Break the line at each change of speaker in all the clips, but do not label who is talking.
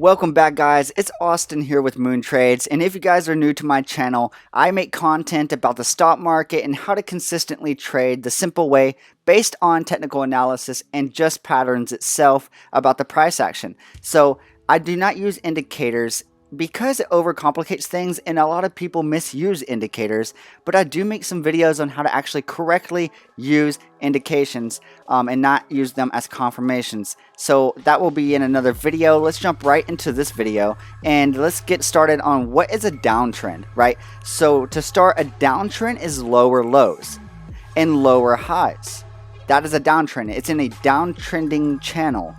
Welcome back, guys. It's Austin here with Moon Trades, and if you guys are new to my channel, I make content about the stock market and how to consistently trade the simple way based on technical analysis and just patterns itself about the price action. So I do not use indicators because it overcomplicates things and a lot of people misuse indicators, but I do make some videos on how to actually correctly use indications and not use them as confirmations. So that will be in another video. Let's jump right into this video and let's get started on what is a downtrend, right? So to start, a downtrend is lower lows and lower highs. That is a downtrend. It's in a downtrending channel.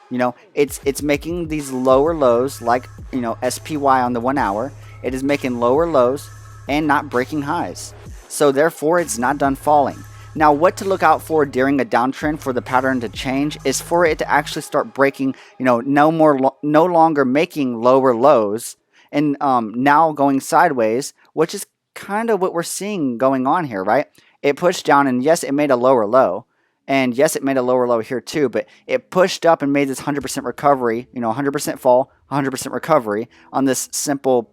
You know, it's making these lower lows, like, you know, SPY on the 1 hour. It is making lower lows and not breaking highs. So therefore, it's not done falling. Now, what to look out for during a downtrend for the pattern to change is for it to actually start breaking, you know, no longer making lower lows and now going sideways, which is kind of what we're seeing going on here, right? It pushed down and yes, it made a lower low. And yes, it made a lower low here too, but it pushed up and made this 100% recovery, you know, 100% fall, 100% recovery on this simple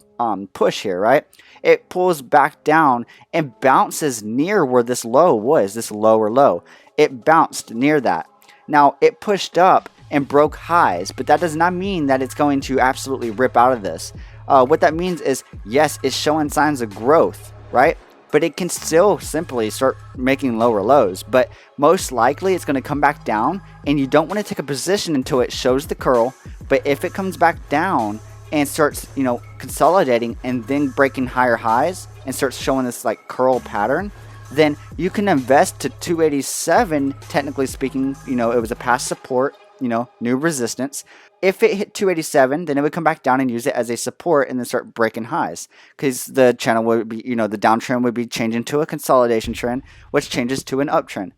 push here, right? It pulls back down and bounces near where this low was, this lower low. It bounced near that. Now, it pushed up and broke highs, but that does not mean that it's going to absolutely rip out of this. What that means is, yes, it's showing signs of growth, right? But it can still simply start making lower lows. But most likely it's going to come back down, and you don't want to take a position until it shows the curl. But if it comes back down and starts, you know, consolidating and then breaking higher highs and starts showing this like curl pattern, then you can invest to 287. Technically speaking, you know, it was a past support, you know, new resistance. If it hit 287, then it would come back down and use it as a support and then start breaking highs, because the channel would be, you know, the downtrend would be changing to a consolidation trend, which changes to an uptrend.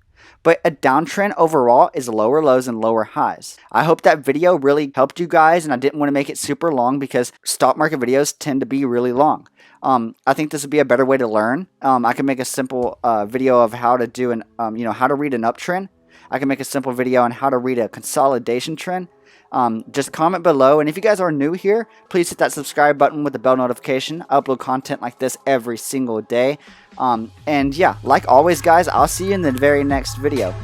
But a downtrend overall is lower lows and lower highs. I hope that video really helped you guys, and I didn't want to make it super long because stock market videos tend to be really long. I think this would be a better way to learn. I can make a simple video of how to do an, you know, how to read an uptrend. I can make a simple video on how to read a consolidation trend. Just comment below, and if you guys are new here, please hit that subscribe button with the bell notification. I upload content like this every single day. And yeah, like always, guys, I'll see you in the very next video.